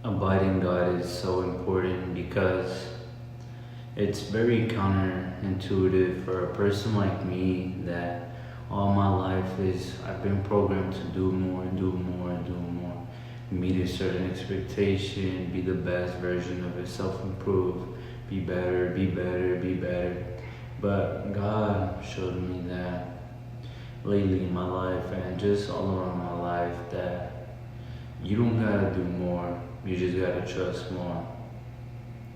abiding God is so important because it's very counterintuitive for a person like me that all my life is I've been programmed to do more and do more and do more, meet a certain expectation, be the best version of yourself, improve, be better, be better, be better. But God showed me that lately in my life and just all around my life that you don't gotta do more, you just gotta trust more.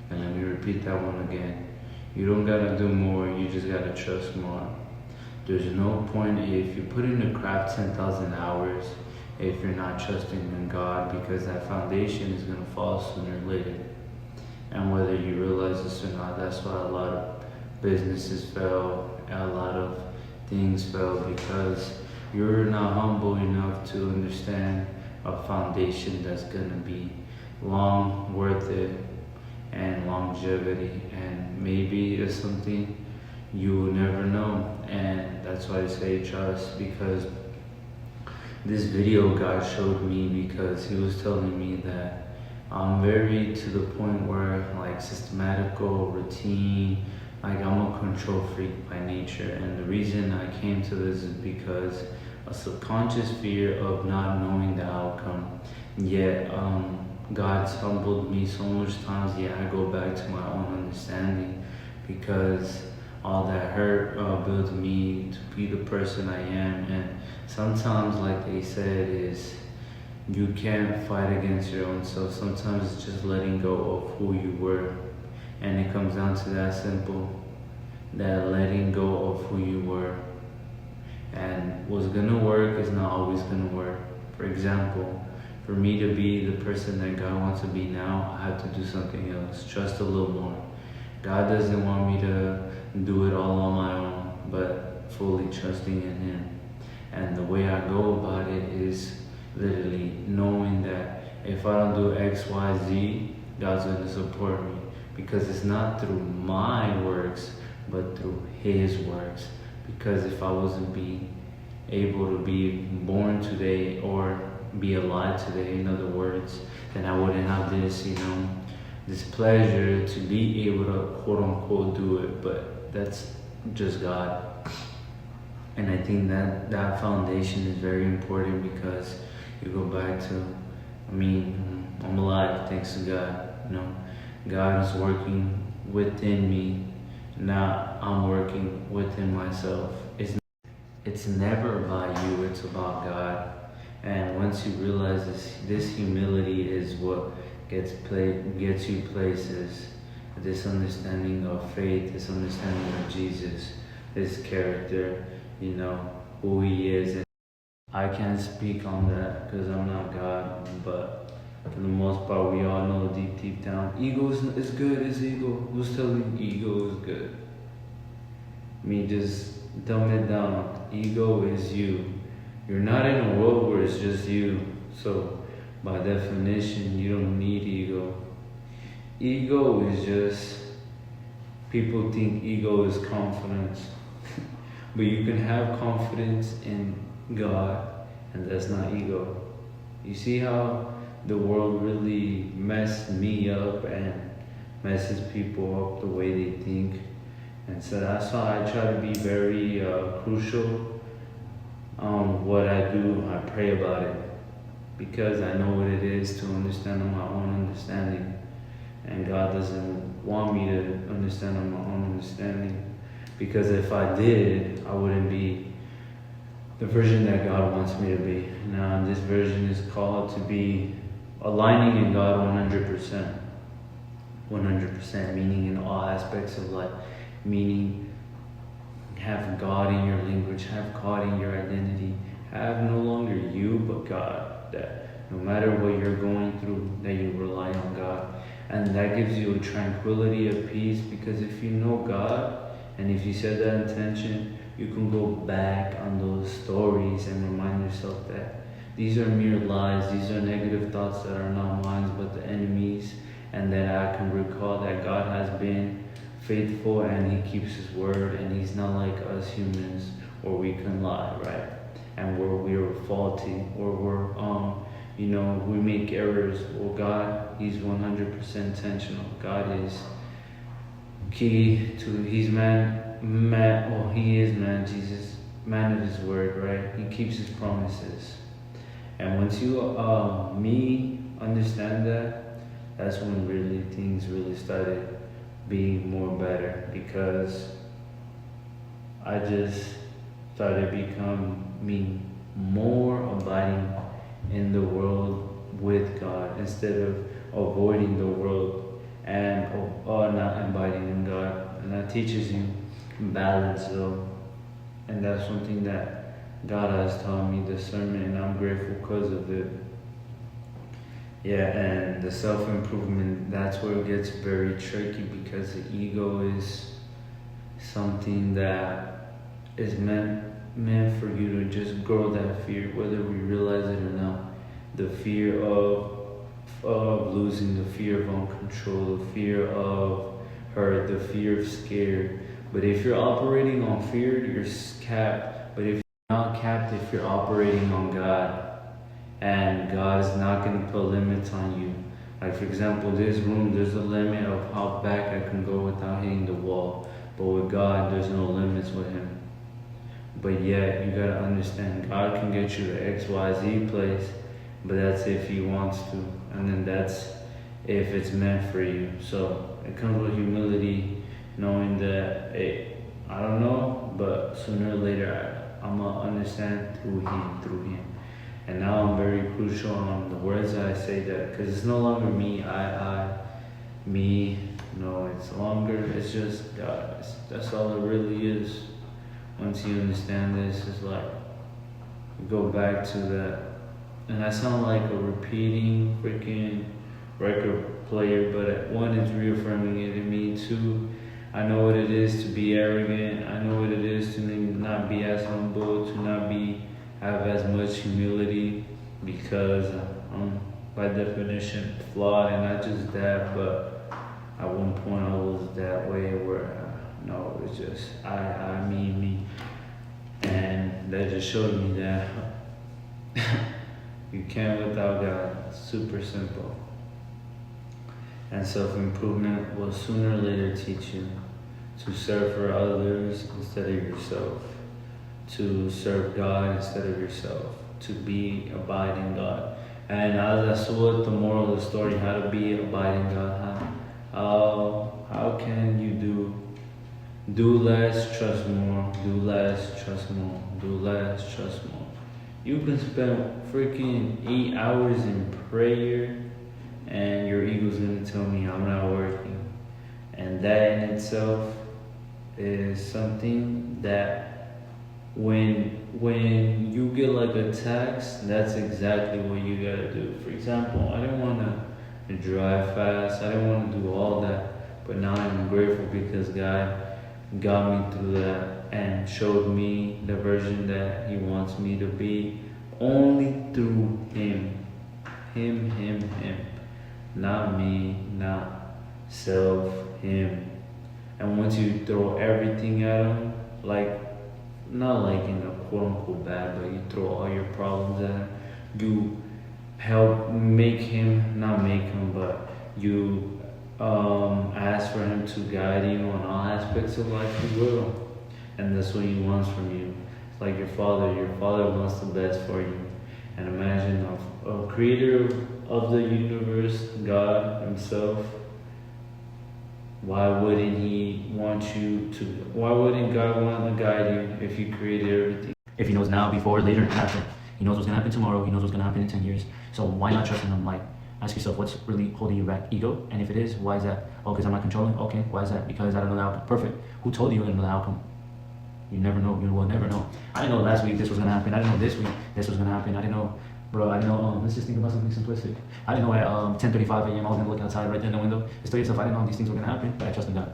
And let me repeat that one again. You don't gotta do more, you just gotta trust more. There's no point if you put in the craft 10,000 hours if you're not trusting in God because that foundation is gonna fall sooner or later. And whether you realize this or not, that's why a lot of businesses fail, and a lot of things fail because you're not humble enough to understand a foundation that's gonna be long, worth it, and longevity, and maybe it's something you will never know. And that's why I say trust, because this video God showed me because he was telling me that I'm very to the point where like systematical routine, like I'm a control freak by nature. And the reason I came to this is because a subconscious fear of not knowing the outcome. Yet God's humbled me so much times, yet I go back to my own understanding because all that hurt built me to be the person I am. And sometimes, like they said, is you can't fight against your own self. Sometimes it's just letting go of who you were. And it comes down to that simple, that letting go of who you were. And what's gonna work is not always gonna work. For example, for me to be the person that God wants to be now, I have to do something else, trust a little more. God doesn't want me to do it all on my own, but fully trusting in Him. And the way I go about it is literally knowing that if I don't do X, Y, Z, God's going to support me. Because it's not through my works, but through His works. Because if I wasn't be able to be born today or be alive today, in other words, then I wouldn't have this, this pleasure to be able to quote unquote do it. But that's just God. And I think that foundation is very important because you go back to, I'm alive thanks to God. God is working within me. Now I'm working within myself. It's never about you, it's about God. And once you realize this humility is what gets you places. This understanding of faith, this understanding of Jesus, His character, who He is. And I can't speak on that because I'm not God, but for the most part, we all know deep down, ego is good. Is ego? Who's telling you ego is good? Just dumb it down. Ego is you. You're not in a world where it's just you. So, by definition, you don't need ego. Ego is just, people think ego is confidence. But you can have confidence in God, and that's not ego. You see how the world really messed me up and messes people up the way they think? And so that's why I try to be very crucial on what I do. I pray about it because I know what it is to understand on my own understanding. And God doesn't want me to understand on my own understanding. Because if I did, I wouldn't be the version that God wants me to be. Now, this version is called to be aligning in God 100%. 100%, meaning in all aspects of life. Meaning, have God in your language, have God in your identity. Have no longer you, but God. That no matter what you're going through, that you rely on God. And that gives you a tranquility, a peace, because if you know God, and if you set that intention, you can go back on those stories and remind yourself that these are mere lies, these are negative thoughts that are not mine but the enemy's, and that I can recall that God has been faithful and He keeps His word, and He's not like us humans where we can lie, right? And where we are faulty, or we're We make errors. Well, God, He's 100% intentional. God is key to, He's He is man, Jesus, man of His word, right? He keeps His promises. And once me understand that, that's when really things really started being more better, because I just started becoming more abiding in the world with God, instead of avoiding the world and not abiding in God. And that teaches you balance, though. And that's something that God has taught me, discernment, and I'm grateful because of it. Yeah, and the self-improvement, that's where it gets very tricky, because the ego is something that is meant for you to just grow that fear, whether we realize it or not. The fear of losing, the fear of uncontrol, the fear of hurt, the fear of scared. But if you're operating on fear, you're capped. But if you're not capped, if you're operating on God, and God is not going to put limits on you. Like, for example, this room, there's a limit of how back I can go without hitting the wall. But with God, there's no limits with Him. But yet, you gotta understand, God can get you to XYZ place, but that's if He wants to. And then that's if it's meant for you. So it comes with humility, knowing that, hey, I don't know, but sooner or later, I'm gonna understand through Him. And now I'm very crucial on the words that I say, that, because it's no longer me, me. No, it's just God. That's all it really is. Once you understand this, it's like, go back to that. And I sound like a repeating freaking record player, but one, it's reaffirming it in me. Two, I know what it is to be arrogant. I know what it is to not be as humble, to not have as much humility, because I'm by definition flawed, and not just that, but at one point I was that way where no, it's just I, me, and that just showed me that you can't without God. It's super simple. And self-improvement will sooner or later teach you to serve for others instead of yourself, to serve God instead of yourself, to abiding God. And as I saw it, the moral of the story, how to be abiding God, how can you do less, trust more, do less, trust more, do less, trust more. You can spend freaking 8 hours in prayer, and your ego's gonna tell me I'm not working. And that in itself is something that when you get like a text, that's exactly what you gotta do. For example, I didn't wanna drive fast, I didn't wanna do all that, but now I'm grateful because God got me through that and showed me the version that He wants me to be, only through Him. Him. Not me, not self, Him. And once you throw everything at Him, like, not like in a quote unquote bad, but you throw all your problems at Him, you help make Him, not make Him, but you ask for Him to guide you on all aspects of life, He will. And that's what He wants from you. It's like your father wants the best for you. And imagine a creator of the universe, God Himself, why wouldn't God want to guide you if He created everything? If He knows now, before, later, after. He knows what's going to happen tomorrow. He knows what's going to happen in 10 years. So why not trust in Him? Like, ask yourself, what's really holding you back? Ego? And if it is, why is that? Oh, because I'm not controlling? Okay, why is that? Because I don't know the outcome. Perfect. Who told you you didn't know the outcome? You never know. You will never know. I didn't know last week this was going to happen. I didn't know this week this was going to happen. I didn't know, bro, I didn't know, let's just think about something simplistic. I didn't know at 10:35 a.m. I was going to look outside right there in the window. Just tell yourself, I didn't know these things were going to happen, but I trusted God.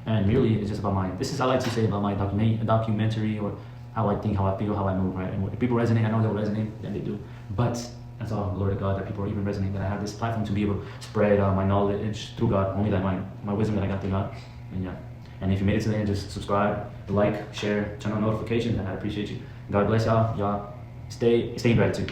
And merely, it's just about I like to say about my documentary, or how I think, how I feel, how I move, right? And if people resonate, I know they'll resonate, and they do. But that's all glory to God that people are even resonating, that I have this platform to be able to spread my knowledge through God, only that my wisdom that I got through God. And yeah. And if you made it to the end, just subscribe, like, share, turn on notifications, and I appreciate you. God bless y'all. Y'all stay in gratitude.